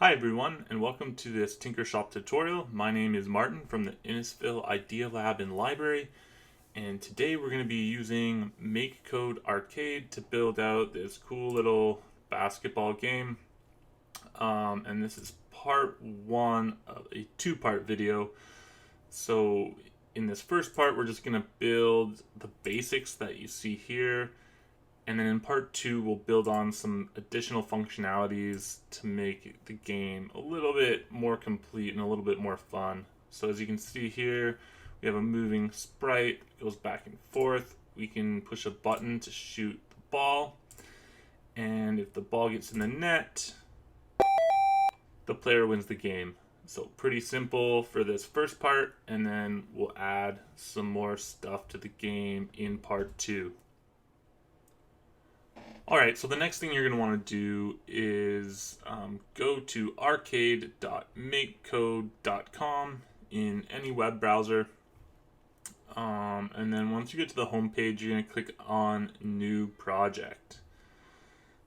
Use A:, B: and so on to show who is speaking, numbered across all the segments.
A: Hi everyone, and welcome to this Tinker Shop tutorial. My name is Martin from the Innisfil Idea Lab and Library, and today we're going to be using MakeCode Arcade to build out this cool little basketball game. And this is part one of a two-part video. So in this first part, we're just going to build the basics that you see here. And then in part two, we'll build on some additional functionalities to make the game a little bit more complete and a little bit more fun. So as you can see here, we have a moving sprite that goes back and forth. We can push a button to shoot the ball. And if the ball gets in the net, the player wins the game. So pretty simple for this first part, and then we'll add some more stuff to the game in part two. Alright, so the next thing you're going to want to do is go to arcade.makecode.com in any web browser. And then once you get to the home page, you're going to click on New Project.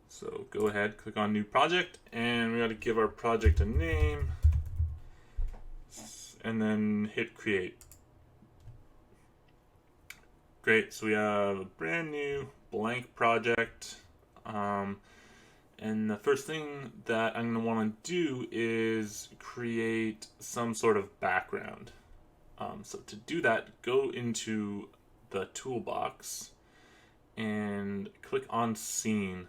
A: So go ahead, click on New Project, and we got to give our project a name, and then hit Create. Great, so we have a brand new blank project. And the first thing that I'm going to want to do is create some sort of background. So to do that, go into the toolbox and click on Scene.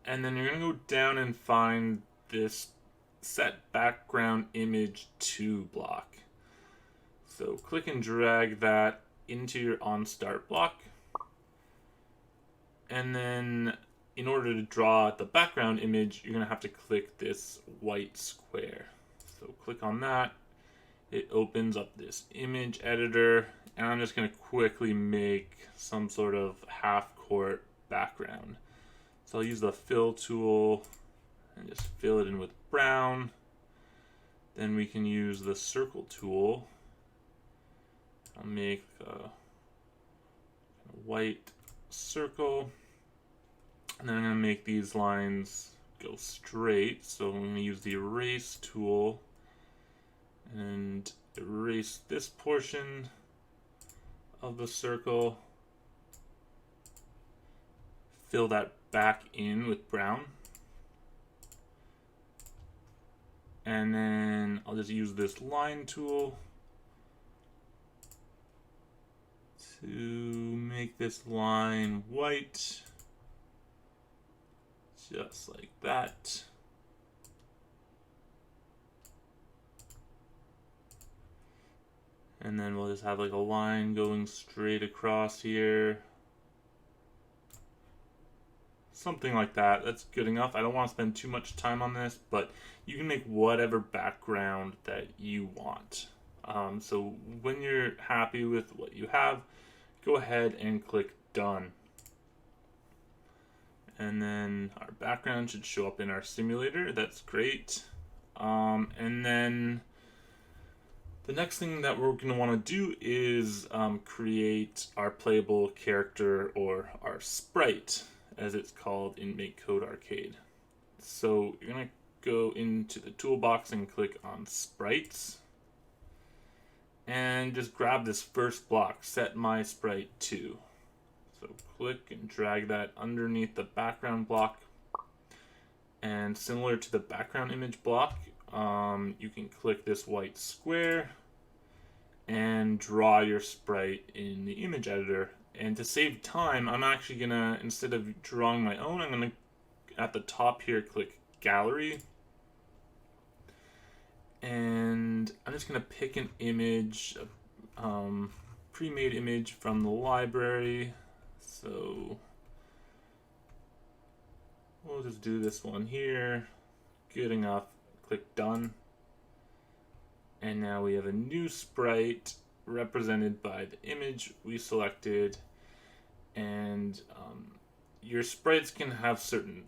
A: And then you're going to go down and find this Set Background Image to block. So click and drag that into your OnStart block. And then in order to draw the background image, you're going to have to click this white square. So click on that. It opens up this image editor, and I'm just going to quickly make some sort of half-court background. So I'll use the fill tool and just fill it in with brown. Then we can use the circle tool. I'll make a white circle, and then I'm going to make these lines go straight. So I'm going to use the erase tool and erase this portion of the circle, fill that back in with brown, and then I'll just use this line tool to make this line white, just like that. And then we'll just have like a line going straight across here. Something like that. That's good enough. I don't want to spend too much time on this, but you can make whatever background that you want. So when you're happy with what you have, go ahead and click Done. And then our background should show up in our simulator. That's great. And then the next thing that we're going to want to do is create our playable character, or our sprite, as it's called in MakeCode Arcade. So you're going to go into the toolbox and click on Sprites, and just grab this first block, Set My Sprite to. So click and drag that underneath the background block, and similar to the background image block, you can click this white square and draw your sprite in the image editor. And to save time, I'm actually gonna, instead of drawing my own, I'm gonna, at the top here, click Gallery. And I'm just gonna pick an image, pre-made image from the library. So we'll just do this one here. Good enough. Click Done. And now we have a new sprite represented by the image we selected. And your sprites can have certain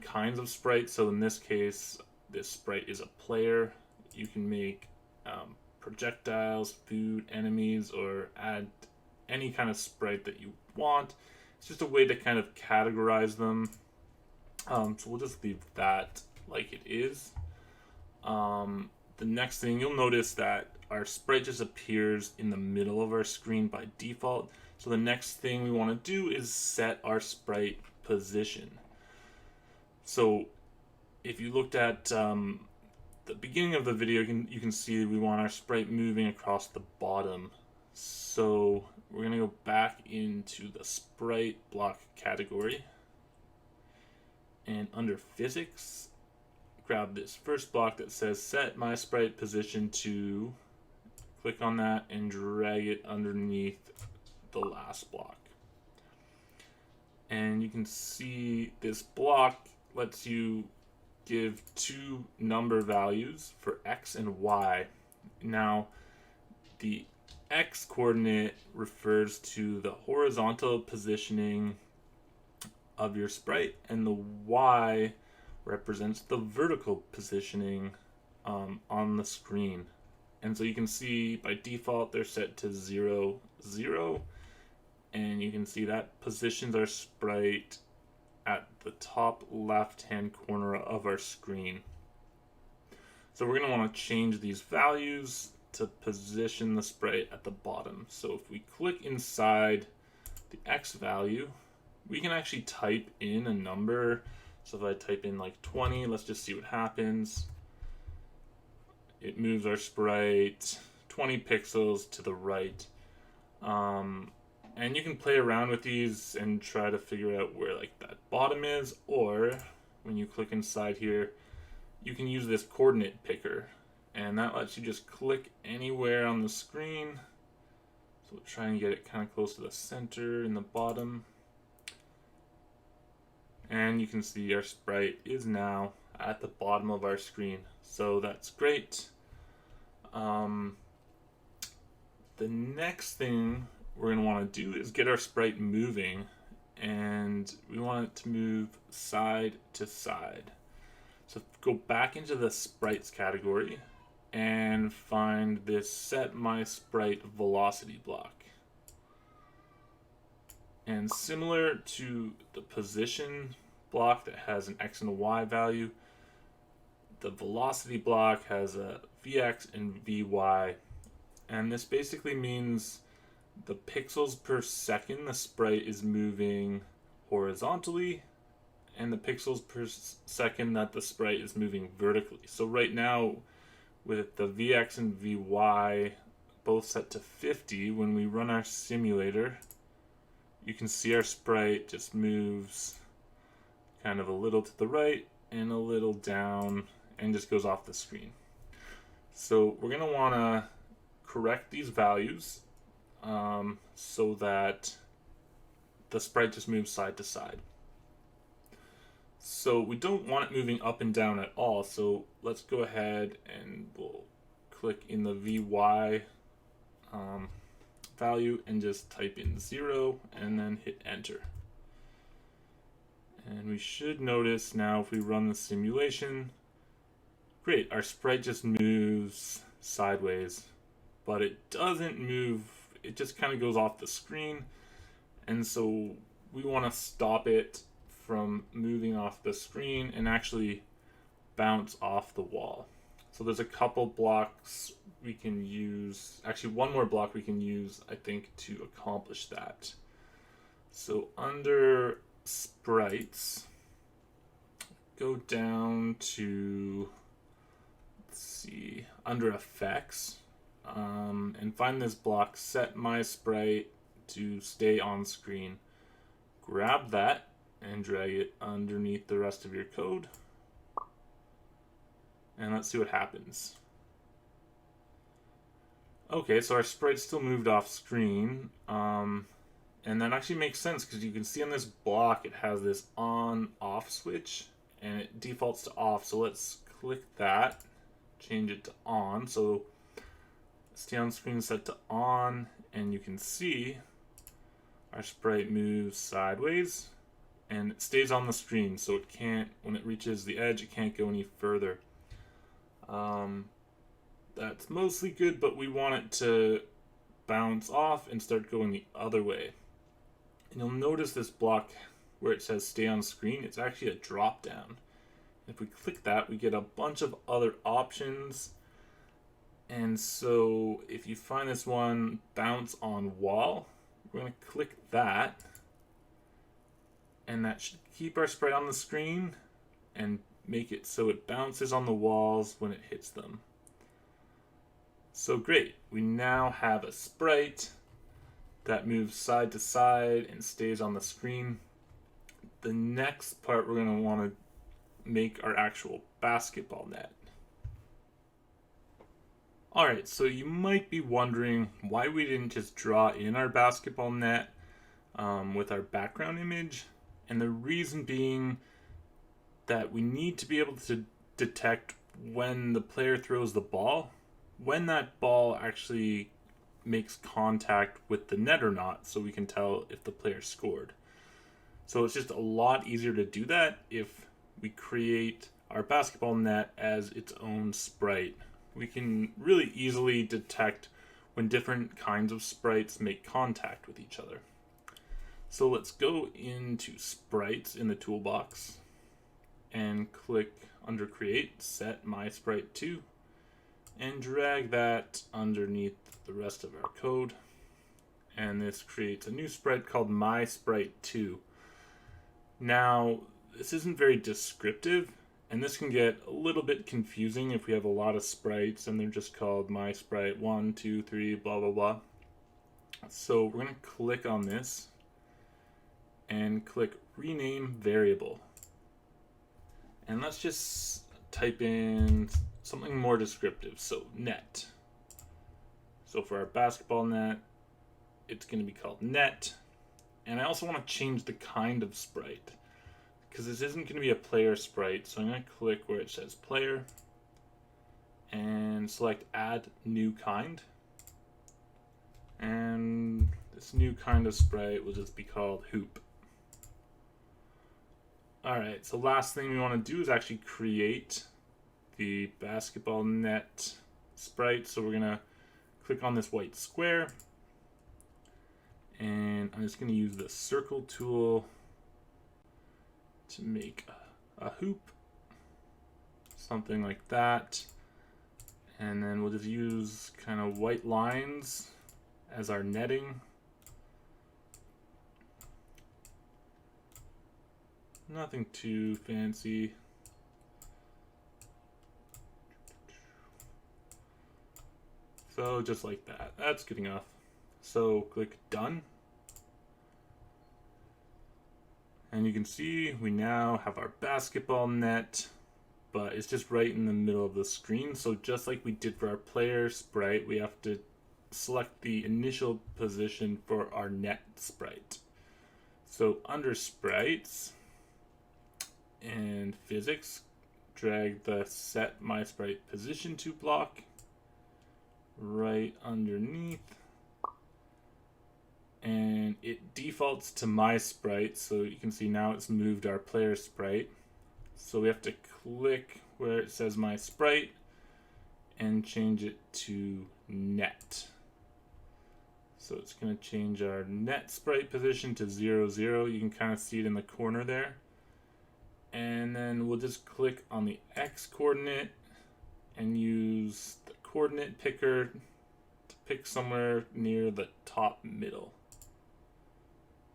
A: kinds of sprites. So in this case, this sprite is a player. You can make projectiles, food, enemies, or add any kind of sprite that you want. It's just a way to kind of categorize them. So we'll just leave that like it is. The next thing, you'll notice that our sprite just appears in the middle of our screen by default. So the next thing we want to do is set our sprite position. So if you looked at the beginning of the video, you can see we want our sprite moving across the bottom. So we're going to go back into the sprite block category. And under physics, grab this first block that says set my sprite position to, click on that and drag it underneath the last block. And you can see this block lets you give two number values for x and y. Now, the x coordinate refers to the horizontal positioning of your sprite, and the y represents the vertical positioning on the screen. And so you can see by default they're set to 0, 0, and you can see that positions our sprite at the top left hand corner of our screen. So we're going to want to change these values to position the sprite at the bottom. So if we click inside the x value, we can actually type in a number. So if I type in like 20, let's just see what happens. It moves our sprite 20 pixels to the right. And you can play around with these and try to figure out where like that bottom is, or when you click inside here, you can use this coordinate picker, and that lets you just click anywhere on the screen. So we'll try and get it kind of close to the center in the bottom. And you can see our sprite is now at the bottom of our screen. So that's great. The next thing we're going to want to do is get our sprite moving, and we want it to move side to side. So go back into the sprites category and find this set my sprite velocity block. And similar to the position block that has an x and a y value, the velocity block has a vx and vy. And this basically means the pixels per second the sprite is moving horizontally, and the pixels per second that the sprite is moving vertically. So right now, with the vx and vy both set to 50, when we run our simulator, you can see our sprite just moves kind of a little to the right and a little down and just goes off the screen. So we're going to want to correct these values so that the sprite just moves side to side. So we don't want it moving up and down at all, so let's go ahead and we'll click in the vy value and just type in 0 and then hit enter. And we should notice now if we run the simulation, great, our sprite just moves sideways, but it doesn't move, it just kind of goes off the screen. And so we want to stop it from moving off the screen and actually bounce off the wall. So there's a couple blocks we can use, actually one more block we can use, I think, to accomplish that. So under sprites, go down to, let's see, under effects, and find this block, set my sprite to stay on screen. Grab that and drag it underneath the rest of your code. And let's see what happens. Okay, so our sprite still moved off screen. And that actually makes sense because you can see on this block it has this on-off switch and it defaults to off. So let's click that, change it to on. So stay on screen set to on, and you can see our sprite moves sideways and it stays on the screen, so it can't, when it reaches the edge, it can't go any further. That's mostly good, but we want it to bounce off and start going the other way. And you'll notice this block where it says stay on screen, it's actually a drop down. If we click that, we get a bunch of other options. And so if you find this one, bounce on wall, we're going to click that. And that should keep our sprite on the screen and make it so it bounces on the walls when it hits them. So great, we now have a sprite that moves side to side and stays on the screen. The next part, we're going to want to make our actual basketball net. Alright, so you might be wondering why we didn't just draw in our basketball net with our background image. And the reason being that we need to be able to detect when the player throws the ball, when that ball actually makes contact with the net or not, so we can tell if the player scored. So it's just a lot easier to do that if we create our basketball net as its own sprite. We can really easily detect when different kinds of sprites make contact with each other. So let's go into sprites in the toolbox and click under create, set my sprite to, and drag that underneath the rest of our code. And this creates a new sprite called my sprite 2. Now, this isn't very descriptive, and this can get a little bit confusing if we have a lot of sprites and they're just called my sprite 1, 2, 3, blah, blah, blah. So we're going to click on this and click rename variable. And let's just type in something more descriptive. So net. So for our basketball net, it's going to be called net. And I also want to change the kind of sprite, because this isn't going to be a player sprite. So I'm going to click where it says player and select add new kind. And this new kind of sprite will just be called hoop. Alright, so last thing we want to do is actually create the basketball net sprite. So we're going to click on this white square, and I'm just going to use the circle tool to make a hoop, something like that. And then we'll just use kind of white lines as our netting. Nothing too fancy. So just like that. That's good enough. So click done. And you can see we now have our basketball net, but it's just right in the middle of the screen. So just like we did for our player sprite, we have to select the initial position for our net sprite. So under sprites and physics, drag the set my sprite position to block right underneath, and it defaults to my sprite, so you can see now it's moved our player sprite. So we have to click where it says my sprite and change it to net. So it's going to change our net sprite position to 0, 0. You can kind of see it in the corner there. And then we'll just click on the X coordinate and use the coordinate picker to pick somewhere near the top middle.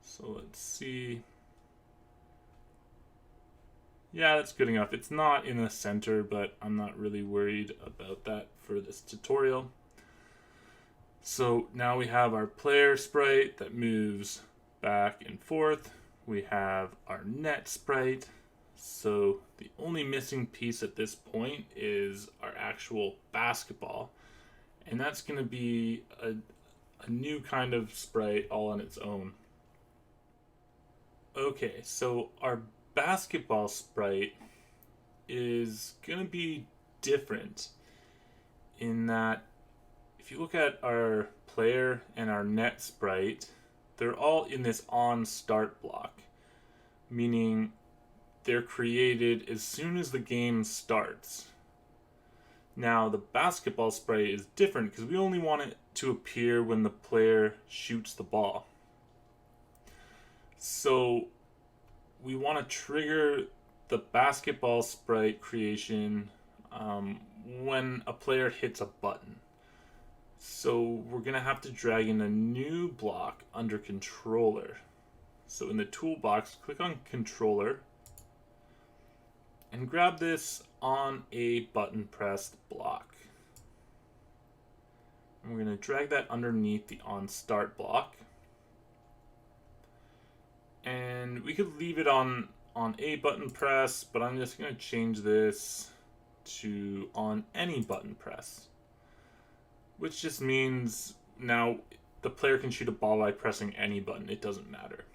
A: So let's see. Yeah, that's good enough. It's not in the center, but I'm not really worried about that for this tutorial. So now we have our player sprite that moves back and forth. We have our net sprite. So the only missing piece at this point is our actual basketball. And that's going to be a new kind of sprite all on its own. Okay, so our basketball sprite is going to be different in that if you look at our player and our net sprite, they're all in this on start block, meaning they're created as soon as the game starts. Now the basketball sprite is different because we only want it to appear when the player shoots the ball. So we want to trigger the basketball sprite creation when a player hits a button. So we're going to have to drag in a new block under controller. So in the toolbox, click on controller and grab this on a button pressed block. And we're going to drag that underneath the on start block. And we could leave it on a button press, but I'm just going to change this to on any button press, which just means now the player can shoot a ball by pressing any button. It doesn't matter.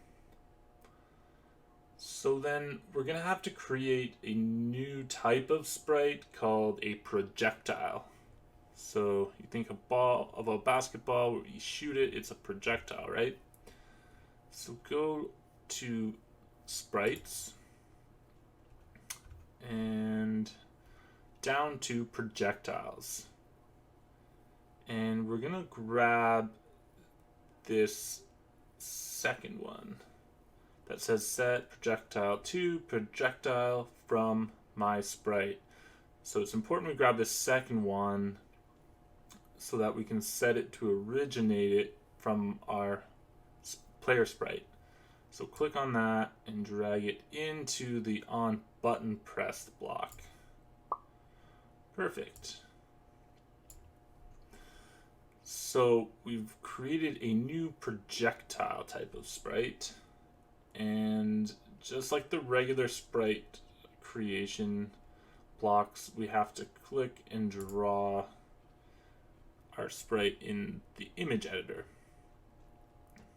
A: So then we're going to have to create a new type of sprite called a projectile. So you think of a basketball, where you shoot it, it's a projectile, right? So go to sprites and down to projectiles. And we're going to grab this second one that says set projectile to projectile from my sprite. So it's important we grab this second one so that we can set it to originate it from our player sprite. So click on that and drag it into the on button pressed block. Perfect. So we've created a new projectile type of sprite, and just like the regular sprite creation blocks, we have to click and draw our sprite in the image editor.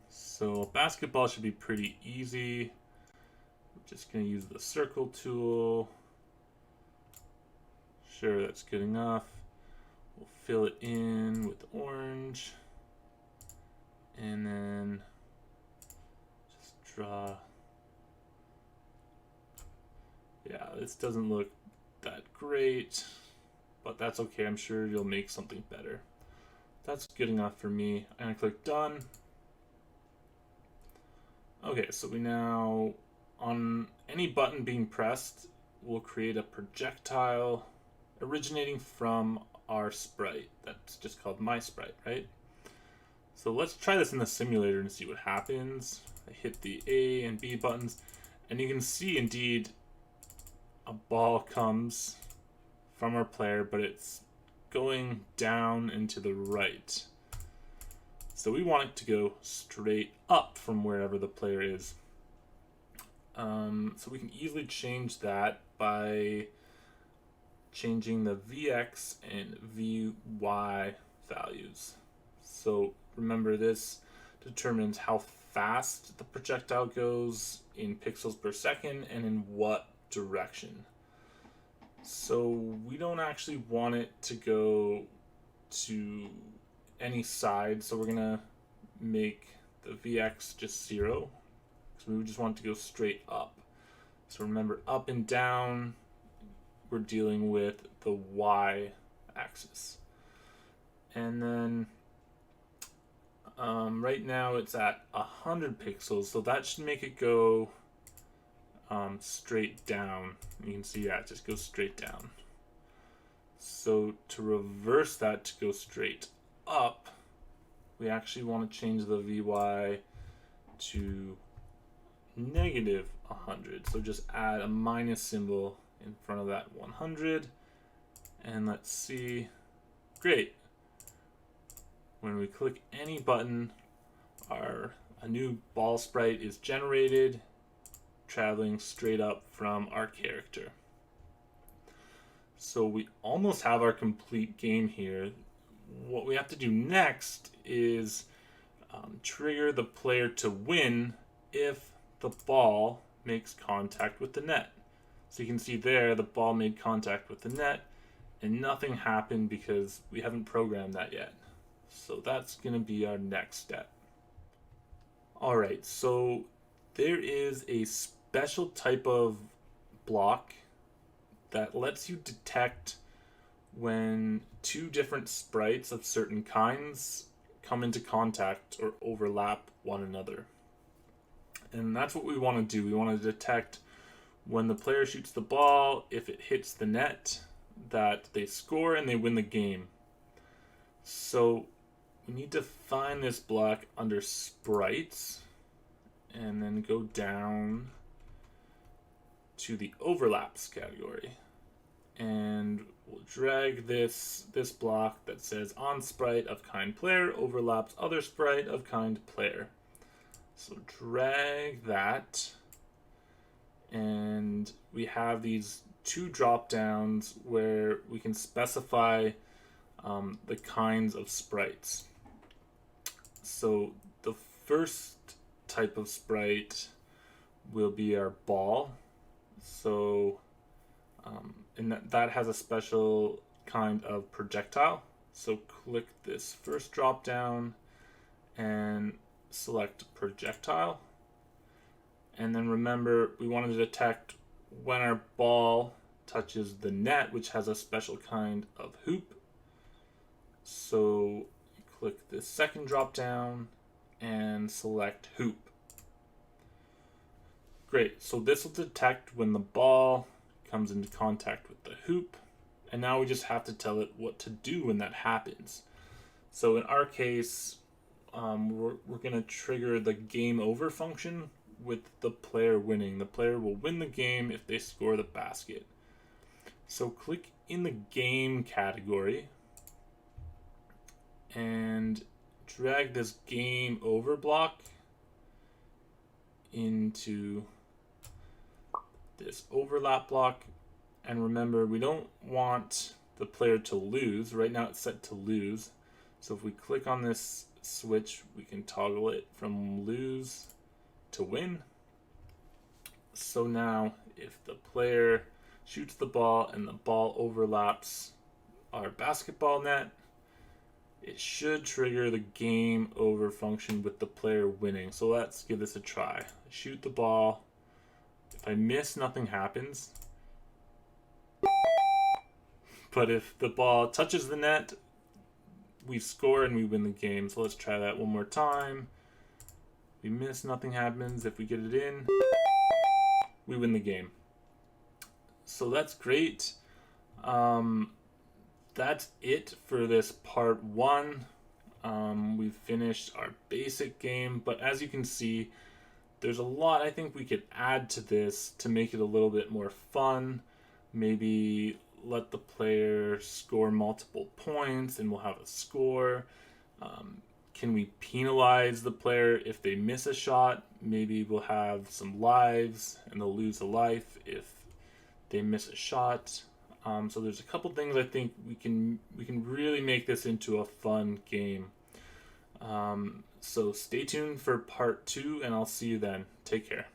A: So basketball should be pretty easy. I'm just going to use the circle tool. Sure, that's good enough. We'll fill it in with orange. And then just draw. Yeah, this doesn't look that great, but that's okay. I'm sure you'll make something better. That's good enough for me. I'm going to click done. Okay, so we now, on any button being pressed, we'll create a projectile originating from our sprite. That's just called my sprite, right? So let's try this in the simulator and see what happens. I hit the A and B buttons, and you can see indeed a ball comes from our player, but it's going down and to the right. So we want it to go straight up from wherever the player is. So we can easily change that by changing the Vx and Vy values. So remember, this determines how fast the projectile goes in pixels per second and in what direction. So we don't actually want it to go to any side, so we're gonna make the Vx just 0, because we just want it to go straight up. So remember, up and down, we're dealing with the Y axis. And then right now it's at 100 pixels, so that should make it go straight down. You can see, yeah, it just goes straight down. So to reverse that to go straight up, we actually want to change the Vy to negative 100. So just add a minus symbol in front of that 100. And let's see. Great. When we click any button, a new ball sprite is generated, traveling straight up from our character. So we almost have our complete game here. What we have to do next is trigger the player to win if the ball makes contact with the net. So you can see there the ball made contact with the net and nothing happened because we haven't programmed that yet. So that's going to be our next step. Alright, so there is a special type of block that lets you detect when two different sprites of certain kinds come into contact or overlap one another. And that's what we want to do. We want to detect when the player shoots the ball, if it hits the net, that they score and they win the game. So we need to find this block under sprites and then go down to the overlaps category. And we'll drag this block that says on sprite of kind player overlaps other sprite of kind player. So drag that, and we have these two drop downs where we can specify the kinds of sprites. So the first type of sprite will be our ball. So and that has a special kind of projectile. So click this first drop down and select projectile. And then remember, we want to detect when our ball touches the net, which has a special kind of hoop. So click this second drop down and select hoop. Great, so this will detect when the ball comes into contact with the hoop, and now we just have to tell it what to do when that happens. So in our case, we're going to trigger the game over function with the player winning. The player will win the game if they score the basket. So click in the game category and drag this game over block into this overlap block. And remember, we don't want the player to lose. Right now it's set to lose. So if we click on this switch, we can toggle it from lose to win. So now if the player shoots the ball and the ball overlaps our basketball net, it should trigger the game over function with the player winning. So let's give this a try. Shoot the ball. If I miss, nothing happens. But if the ball touches the net, we score and we win the game. So let's try that one more time. We miss, nothing happens. If we get it in, we win the game. So that's great. That's it for this part one. We've finished our basic game, but as you can see, there's a lot I think we could add to this to make it a little bit more fun. Maybe let the player score multiple points and we'll have a score. Can we penalize the player if they miss a shot? Maybe we'll have some lives and they'll lose a life if they miss a shot. So there's a couple things I think we can really make this into a fun game. So stay tuned for part 2 and I'll see you then. Take care.